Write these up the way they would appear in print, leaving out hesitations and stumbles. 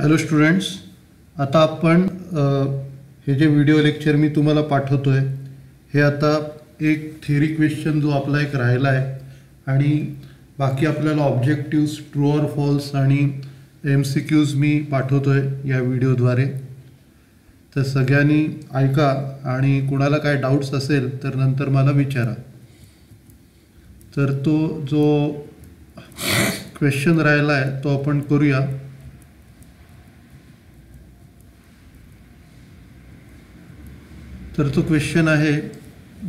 Hello students, आता आपण हे जे व्हिडिओ लेक्चर मी तुम्हाला पाठवतो आहे हे आता एक थेरी क्वेश्चन जो आपला एक राहिला आहे आणि बाकी आपल्याला ऑब्जेक्टिव्स ट्रू ऑर फॉल्स आणि MCQs मी पाठवतो आहे या व्हिडिओद्वारे. तर सगळ्यांनी ऐका आणि कुणाला काय डाऊट्स असेल तर नंतर मला विचारा. तर तो जो क्वेश्चन राहिला आहे तो आपण करूया. तर तो क्वेश्चन आहे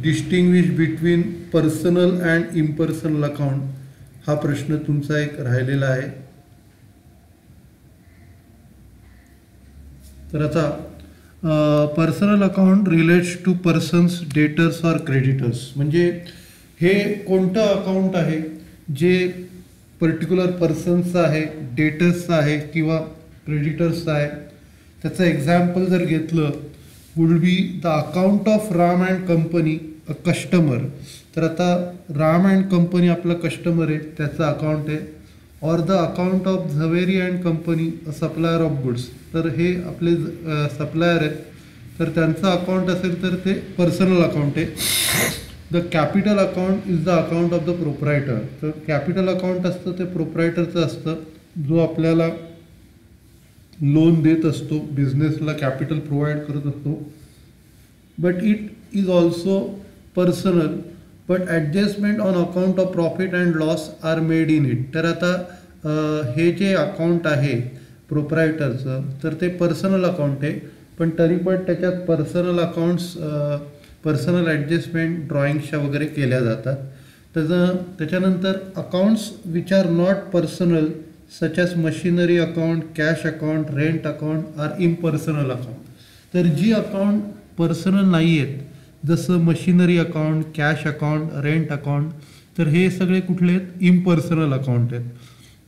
distinguish between personal and impersonal account. हा प्रश्न तुमचा एक राहिलेला आहे. तर आता personal account relates to persons debtors or creditors. म्हणजे हे कोणतं अकाउंट आहे जे पर्टिक्युलर पर्सन्सचं आहे, डेटर्सचं आहे किंवा क्रेडिटर्सचं आहे. त्याचं एक्झाम्पल जर घेतलं would be the account of Ram and company a customer. तर आता राम अँड कंपनी आपला कस्टमर आहे, त्याचं अकाउंट आहे. Or the account of Zaveri and company a supplier of goods. तर हे आपले सप्लायर आहेत, तर त्यांचं अकाउंट असेल तर ते पर्सनल अकाउंट आहे. The capital account is the account of the proprietor. तर कॅपिटल अकाउंट असतं ते प्रोप्रायटरचं असतं, जो आपल्याला लोन देत असतो, बिझनेसला कॅपिटल प्रोव्हाइड करत असतो. But it is also personal, but adjustment on account of profit and loss are made in it. तर आता हे जे अकाउंट आहे प्रोप्रायटरचं तर ते पर्सनल अकाउंट आहे, पण तरी पण त्याच्यात पर्सनल ॲडजस्टमेंट ड्रॉइंग्सच्या वगैरे केल्या जातात. त्याच्यानंतर accounts which are not personal such as machinery account, cash account, rent account are impersonal account. तर जी अकाउंट पर्सनल नाही आहेत जसं machinery account, cash account, rent account, तर हे सगळे कुठले आहेत? इम्पर्सनल अकाउंट आहेत.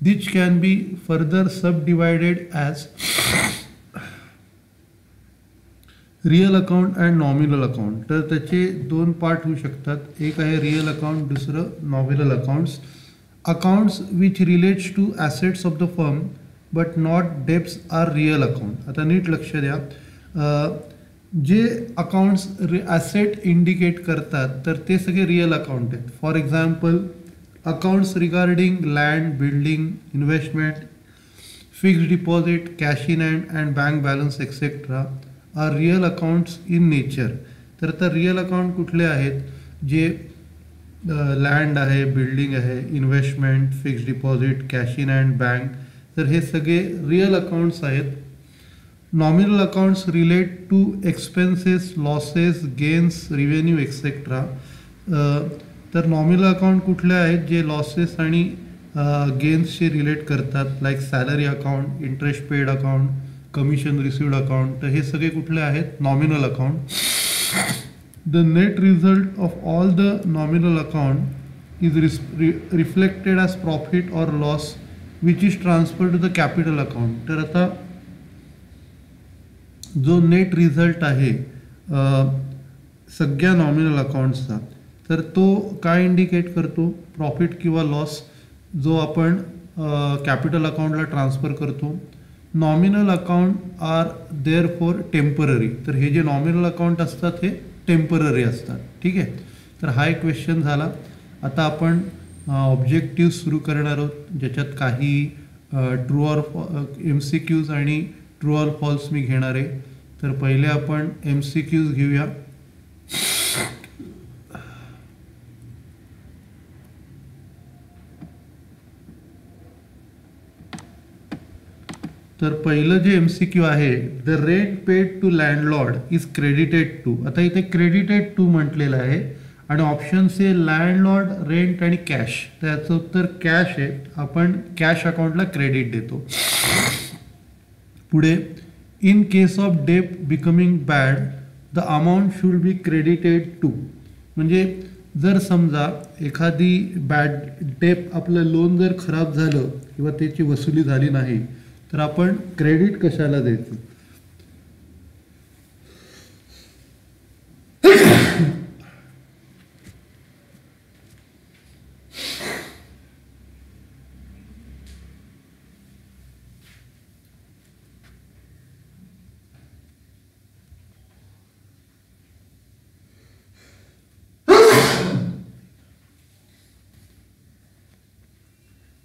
Which can be further sub divided as real account and nominal account. तर त्याचे दोन पार्ट होऊ शकतात. एक आहे रिअल अकाउंट, दुसरं nominal accounts. Accounts which relates to assets of the firm but not debts are real account. आता नीट लक्ष द्या, जे अकाउंट्स ॲसेट इंडिकेट करतात तर ते सगळे रिअल अकाउंट आहेत. For example accounts regarding land, building, investment, fixed deposit, cash in hand and bank balance etcetera are real accounts in nature. तर आता रिअल अकाउंट कुठले आहेत? जे लँड आहे, बिल्डिंग आहे, investment, fixed deposit, cash in hand, bank, तर हे सगळे रिअल अकाउंट्स आहेत. Nominal accounts relate to expenses, losses, gains, revenue etcetera. तर नॉमिनल अकाउंट कुठले आहेत? जे लॉसेस आणि गेन्सशी रिलेट करतात, like salary account, interest paid account, commission received account. तर हे सगळे कुठले आहेत? Nominal account. The net result of all the nominal account is reflected as profit or loss which is transfer to the capital account. तर आता जो net result आहे सगळ्या नॉमिनल अकाउंट्सचा, तर तो काय इंडिकेट करतो? प्रॉफिट किंवा लॉस जो आपण कॅपिटल अकाउंटला ट्रान्सफर करतो. Nominal account are there for temporary. तर हे जे नॉमिनल अकाउंट असतात हे टेम्पररी असतात. ठीक आहे, तर हा एक क्वेश्चन झाला. आता आपण ऑब्जेक्टिव्ह सुरू करणार आहोत, ज्याच्यात काही ट्रू ऑर MCQs आणि ट्रू ऑर फॉल्स मी घेणार आहे. तर पहिले आपण MCQs घेऊया. तर पहिलं जे MCQ आहे, the rent paid to landlord is credited to. आता इथे क्रेडिटेड टू म्हटलेलं आहे आणि ऑप्शन्स आहे लँडलॉर्ड, रेंट आणि कॅश. तर याचं उत्तर कॅश आहे. आपण कॅश अकाउंटला क्रेडिट देतो. पुढे in case of debt becoming bad the amount should be credited to. म्हणजे जर समजा एखादी बॅड डेप, आपलं लोन जर खराब झालं किंवा त्याची वसुली झाली नाही तर आपण क्रेडिट कशाला द्यायचं?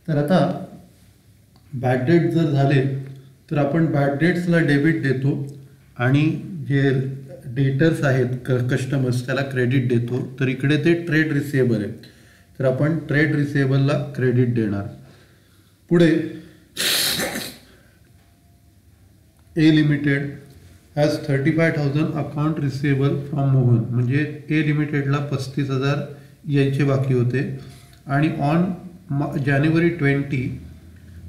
तर आता बॅड डेट जर झाले तर आपण बॅड डेट्सला डेबिट देतो आणि जे डेटर्स आहेत कस्टमर्स त्याला क्रेडिट देतो. तर इकडे ते ट्रेड रिसिएबल आहे, तर आपण ट्रेड रिसिएबलला क्रेडिट देणार. पुढे A limited has 35,000 account receivable from Mohan. म्हणजे ए लिमिटेडला 35,000 यायचे बाकी होते आणि on January 20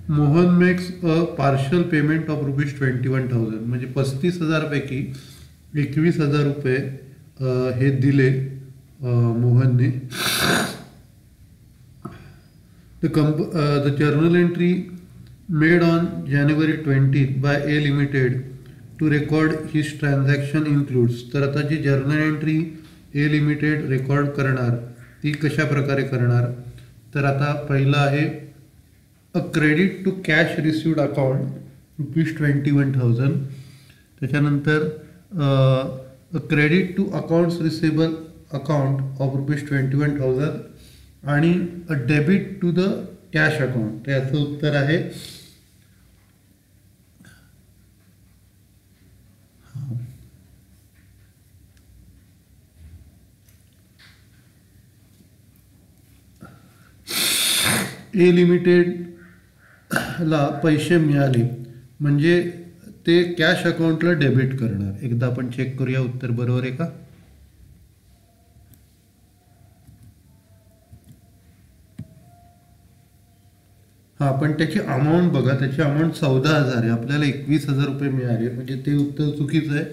Mohan makes a partial payment of ₹21,000. म्हणजे 35,000 पैकी 21,000 रुपये हे दिले मोहनने. The journal entry made on January 20 by A limited to record his transaction includes. तर आता जी journal entry A limited record करणार ती कशा प्रकारे करणार. तर आता पहिलं आहे अ credit to cash received account ₹21,000. त्याच्यानंतर a credit to accounts receivable account of ₹21,000 आणि a debit to the cash account. याचं उत्तर आहे ए लिमिटेडला पैसे मिळाले म्हणजे ते कॅश अकाउंटला डेबिट करणार. एकदा आपण चेक करूया उत्तर बरोबर आहे का. हां, पण त्याची अमाऊंट बघा, त्याची अमाऊंट 14,000 आहे, आपल्याला 21,000 रुपये मिळाले म्हणजे ते उत्तर चुकीचं आहे.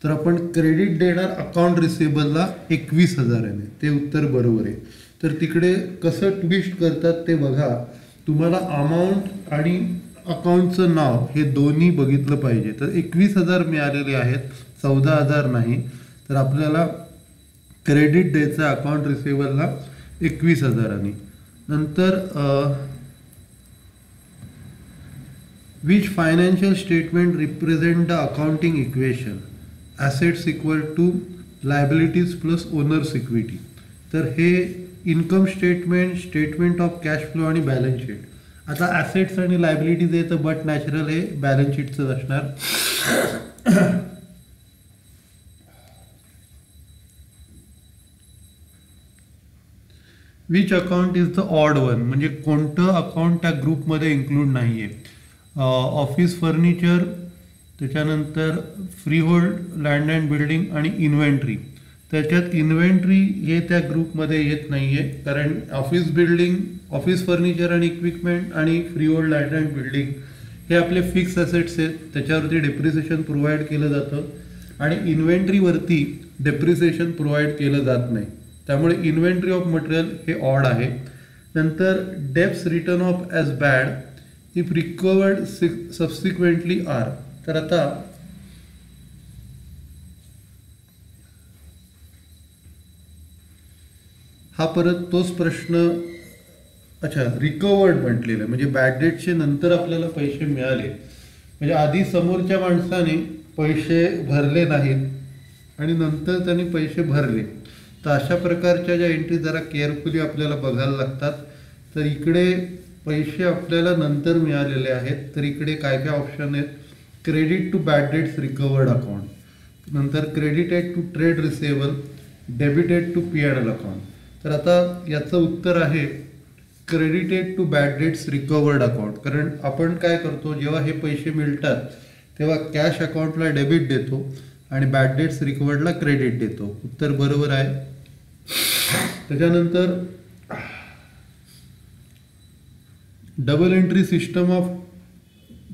तर आपण क्रेडिट देणार अकाउंट रिसिएबलला 21,000 आहे, ते उत्तर बरोबर आहे. तर तिकडे कसं ट्विस्ट करतात ते बघा. तुम्हाला अमाऊंट आणि अकाउंटचं नाव हे दोन्ही बघितलं पाहिजे. तर 21,000 मिळालेले आहेत, 14,000 नाही. तर आपल्याला क्रेडिट द्यायचं अकाउंट रिसिएबलला 21,000. नंतर which financial statement represent the accounting equation assets equal to liabilities plus owner's equity. तर हे income statement, statement of cash flow आणि बॅलन्स शीट. आता ॲसेट्स आणि लायबिलिटीज आहे तर बट नॅचरल हे बॅलन्स शीटचंच असणार. Which account is the odd one. म्हणजे कोणतं अकाउंट त्या ग्रुपमध्ये इन्क्लूड नाही आहे. ऑफिस फर्निचर, त्याच्यानंतर free hold land and building आणि इन्व्हेंटरी. त्याच्यात इन्व्हेंटरी हे त्या ग्रुपमध्ये येत नाही आहे, कारण ऑफिस बिल्डिंग, ऑफिस फर्निचर आणि इक्विपमेंट आणि free hold land and building हे आपले फिक्स ॲसेट्स आहेत, त्याच्यावरती डेप्रिसिएशन प्रोव्हाइड केलं जातं आणि इन्व्हेंटरीवरती डेप्रिसिएशन प्रोव्हाइड केलं जात नाही. त्यामुळे इन्व्हेंटरी ऑफ मटेरियल हे ऑड आहे. नंतर debts written off as bad if recovered subsequently are. तर आता हा परत तोच प्रश्न. अच्छा, रिकवर्ड म्हटलेलं म्हणजे बॅड डेटचे नंतर आपल्याला पैसे मिळाले, म्हणजे आधी समोरच्या माणसाने पैसे भरले नाहीत आणि नंतर त्यांनी पैसे भरले. तर अशा प्रकारच्या ज्या एंट्री जरा केअरफुली आपल्याला बघायला लागतात. तर इकडे पैसे आपल्याला नंतर मिळालेले आहेत, तर इकडे काय काय ऑप्शन आहेत. Credit to bad debts recovered account, नंतर credited to trade receivable, debited to P&L account. तर आता याचं उत्तर आहे credited to bad debts recovered account. कारण आपण काय करतो, जेव्हा हे पैसे मिळतात तेव्हा कॅश अकाउंटला डेबिट देतो आणि बॅड डेट्स रिकवर्डला क्रेडिट देतो. उत्तर बरोबर आहे. त्याच्यानंतर double entry system of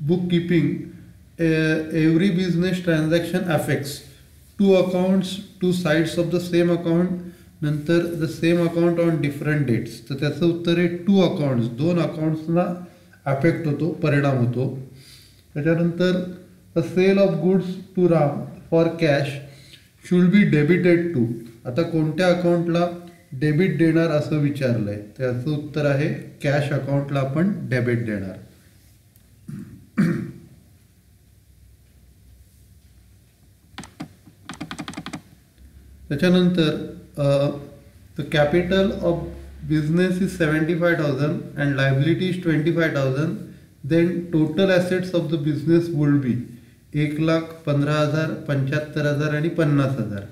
book keeping every business transaction affects two accounts, two sides of the same account, नंतर the same account on different dates. तर त्याचं उत्तर आहे टू अकाउंट्स, दोन अकाउंट्सला अफेक्ट होतो, परिणाम होतो. त्याच्यानंतर the sale of goods to Ram for cash should be debited to. आता कोणत्या अकाउंटला डेबिट देणार असं विचारलंय, त्याचं उत्तर आहे कॅश अकाउंटला आपण डेबिट देणार. त्याच्यानंतर the capital of business is 75,000 and liability is 25,000, then total assets of the business would be 1,15,000, 75,000 आणि 50,000.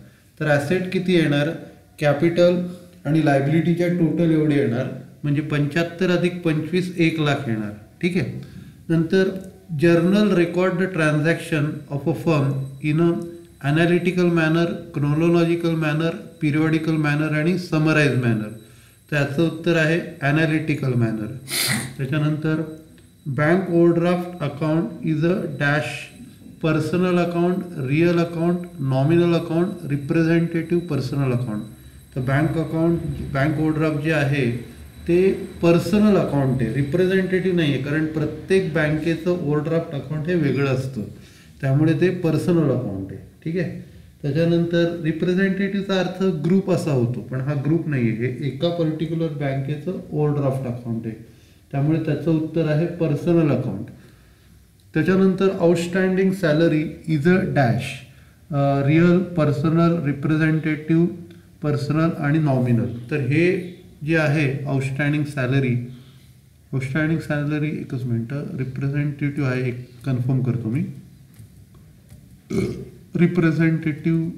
तर ॲसेट किती येणार, कॅपिटल आणि लायबिलिटीच्या टोटल एवढे येणार, म्हणजे 75 अधिक 25 1,00,000 येणार. ठीक आहे. नंतर journal record the transaction of a firm in a analytical manner, chronological manner, periodical manner आणि समराइज मॅनर. त्याचं उत्तर आहे ॲनालिटिकल मॅनर. त्याच्यानंतर bank overdraft account is a dash personal account, real account, nominal account, representative personal account. तर bank overdraft जे आहे ते personal account आहे, रिप्रेझेंटेटिव्ह नाही आहे, कारण प्रत्येक बँकेचं ओव्हरड्राफ्ट अकाउंट हे वेगळं असतं, त्यामुळे ते पर्सनल अकाउंट आहे. ठीक आहे. त्याच्यानंतर रिप्रेझेंटेटिव्हचा अर्थ ग्रुप असा होतो, पण हा ग्रुप नाही आहे, हे एका पर्टिक्युलर बँकेचं ओव्हरड्राफ्ट अकाउंट आहे, त्यामुळे त्याचं उत्तर आहे पर्सनल अकाउंट. त्याच्यानंतर outstanding salary is a dash real, personal, representative personal आणि नॉमिनल. तर हे जे आहे आउटस्टँडिंग सॅलरी, एकच मिनटं, रिप्रेझेंटेटिव्ह आहे, एक कन्फर्म करतो मी, रिप्रेझेंटेटिव्ह,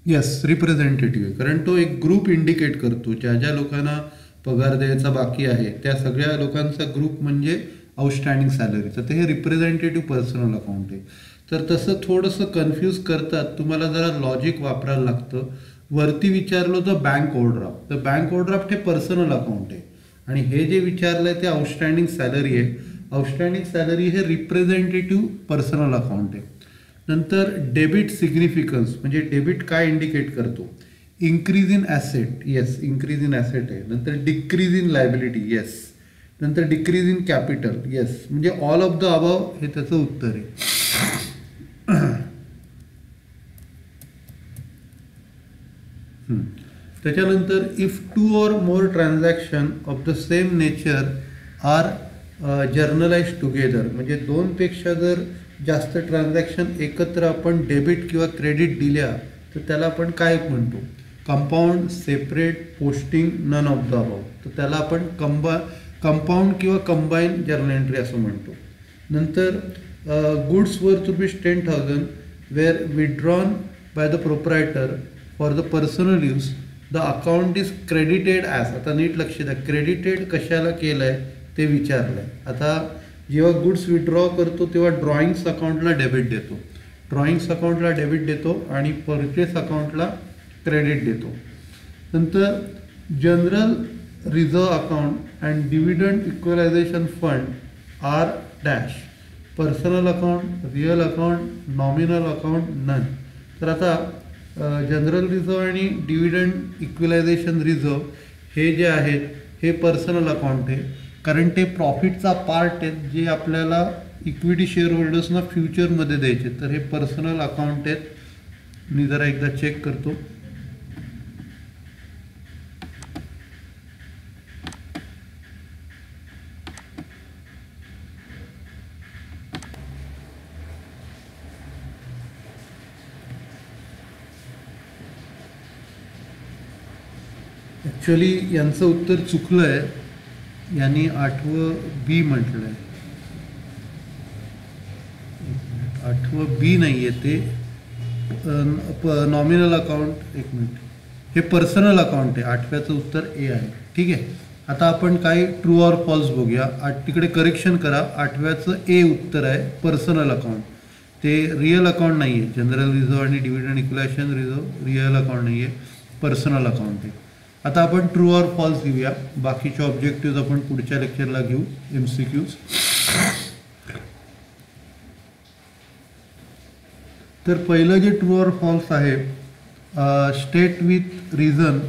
येस रिप्रेझेंटेटिव्ह आहे, कारण तो एक ग्रुप इंडिकेट करतो, ज्या ज्या लोकांना पगार द्यायचा बाकी आहे त्या सगळ्या लोकांचा ग्रुप म्हणजे आउटस्टँडिंग सॅलरी. तर ते हे रिप्रेझेंटेटिव्ह पर्सनल अकाउंट आहे. तर तसं थोडंसं कन्फ्यूज करतात, तुम्हाला जरा लॉजिक वापरायला लागतं. वरती विचारलं तर बँक ओव्हरड्राफ्ट, तर बँक ओव्हरड्राफ्ट हे पर्सनल अकाउंट आहे आणि हे जे विचारलं आहे ते आउटस्टँडिंग सॅलरी आहे. आउटस्टँडिंग सॅलरी हे रिप्रेझेंटेटिव्ह पर्सनल अकाउंट आहे. नंतर डेबिट सिग्निफिकन्स, म्हणजे डेबिट काय इंडिकेट करतो, increase in asset, yes increase in asset आहे. नंतर डिक्रीज इन लायबिलिटी, येस. नंतर डिक्रीज इन कॅपिटल, येस. म्हणजे ऑल ऑफ द अबव हे त्याचं उत्तर आहे. त्याच्यानंतर if 2 or more transaction of the same nature are journalize together, म्हणजे 2पेक्षा जर जास्त ट्रान्झॅक्शन एकत्र आपण डेबिट किंवा क्रेडिट दिल्या तर त्याला आपण काय म्हणतो, compound, separate, posting, none of the above. तर त्याला आपण कंपाऊंड किंवा कंबाईन जर्नल एंट्री असं म्हणतो. नंतर goods worth ₹10,000 were withdrawn by the proprietor for the personal use, the account is credited as. आता नीट लक्ष द्या, क्रेडिटेड कशाला केलं आहे ते विचारलं आहे. आता जेव्हा गुड्स विड्रॉ करतो तेव्हा ड्रॉइंग्स अकाउंटला डेबिट देतो, आणि परचेस अकाउंटला क्रेडिट देतो. नंतर general reserve account and dividend equalisation fund are dash personal account, real account, nominal account, none. तर आता जनरल रिझर्व आणि डिव्हिडंड इक्वलायझेशन रिझर्व हे जे आहेत हे पर्सनल अकाउंट आहे, कारण ते प्रॉफिटचा पार्ट आहेत जे आपल्याला इक्विटी शेअर होल्डर्सना फ्युचरमध्ये द्यायचे. तर हे पर्सनल अकाउंट आहेत. मी जरा एकदा चेक करतो. ॲक्च्युली यांचं उत्तर चुकलं आहे, यांनी 8व बी म्हटलं आहे. 8व बी नाही आहे, ते नॉमिनल अकाउंट, एक मिनिट, हे पर्सनल अकाउंट आहे. 8व्याचं उत्तर ए आहे. ठीक आहे. आता आपण काय ट्रू ऑर फॉल्स बघूया. तिकडे करेक्शन करा, 8व्याचं ए उत्तर आहे पर्सनल अकाउंट, ते रिअल अकाउंट नाही आहे. जनरल रिझर्व आणि dividend equalisation reserve real account नाही आहे, पर्सनल अकाउंट आहे. आता आपण ट्रू ऑर फॉल्स घेऊया, बाकीचे ऑब्जेक्टिव्ह आपण पुढच्या लेक्चरला घेऊ, MCQs. तर पहिलं जे ट्रू ऑर फॉल्स आहे, state with reason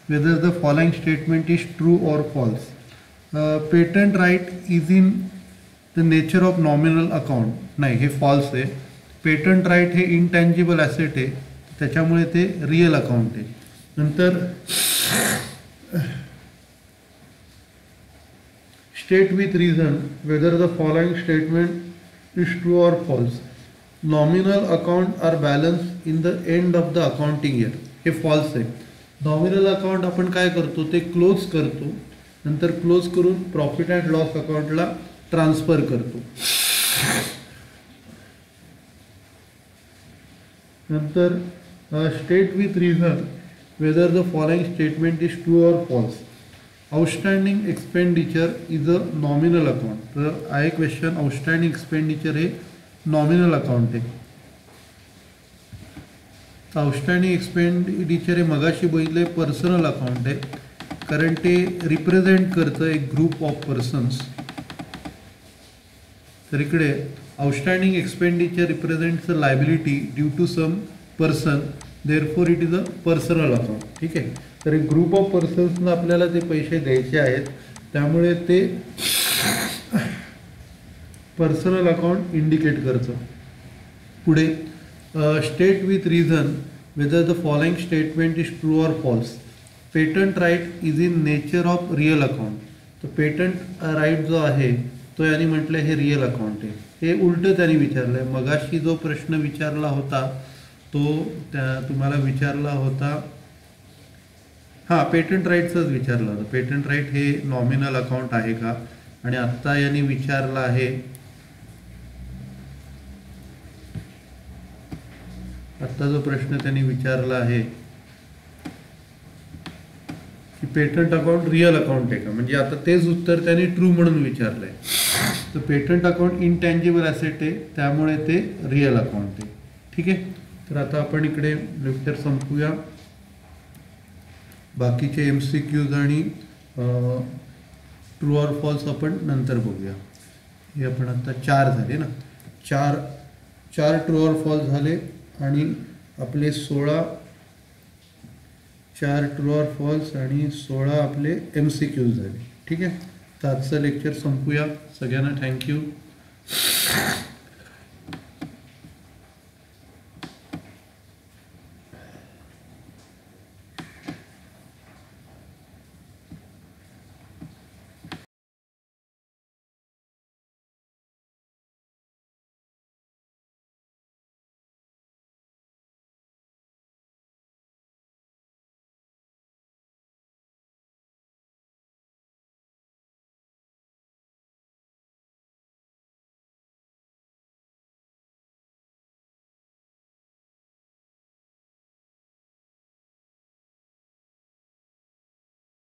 whether the following statement is true or false. Patent right is in the nature of nominal account, नाही हे फॉल्स आहे. पेटंट राईट हे इनटँजिबल ॲसेट आहे, त्याच्यामुळे ते रिअल अकाउंट आहे. नंतर state with reason whether the following statement is true or false. Nominal account are balance in the end of the accounting year, हे फॉल्स आहे. नॉमिनल अकाउंट आपण काय करतो ते क्लोज करतो, नंतर क्लोज करून प्रॉफिट अँड लॉस अकाउंटला ट्रान्सफर करतो. नंतर state with reason whether the following statement is true or false. Outstanding expenditure is a nominal account. तर आहे क्वेश्चन, आउटस्टँडिंग एक्सपेंडिचर हे नॉमिनल अकाउंट आहे. आउटस्टँडिंग एक्सपेंडिचर हे मगाशी बघितले पर्सनल अकाउंट आहे, कारण ते रिप्रेझेंट करतं एक ग्रुप ऑफ पर्सन्स. तर इकडे outstanding expenditure represents a liability due to some person, therefore it is a personal account. ठीक आहे. तर एक ग्रुप ऑफ पर्सन्सना आपल्याला ते पैसे द्यायचे आहेत, त्यामुळे ते पर्सनल अकाउंट इंडिकेट करतं. पुढे state with reason whether the following statement is true or false. Patent right is in nature of real account. तर पेटंट राईट जो आहे तो यांनी म्हटलं हे रिअल अकाउंट आहे. हे उलटं त्यांनी विचारलं आहे. मगाशी जो प्रश्न विचारला होता तो तुम्हाला विचारला होता, हां, पेटंट राईटचाच विचारला होता. पेटंट राईट हे नॉमिनल अकाउंट आहे का, आणि आत्ता यांनी विचारला आहे, आत्ता जो प्रश्न त्यांनी विचारला आहे की पेटंट अकाउंट रिअल अकाउंट आहे का, म्हणजे आता तेच उत्तर त्यांनी ट्रू म्हणून विचारलं आहे. तर पेटंट अकाउंट इनटँजिबल ॲसेट आहे, त्यामुळे ते रिअल अकाउंट आहे. ठीक आहे. तर आता आपण इकडे लेक्चर संपूया. बाकीचे MCQs आणि ट्रू ऑर फॉल्स आपण नंतर बघूया. हे आपण आता 4 झाले ना, चार ट्रू ऑर फॉल्स झाले आणि आपले 4 ट्रू ऑर फॉल्स आणि 16 आपले MCQs झाले. ठीक आहे. तर आजचं लेक्चर संपूया. सगळ्यांना थँक्यू.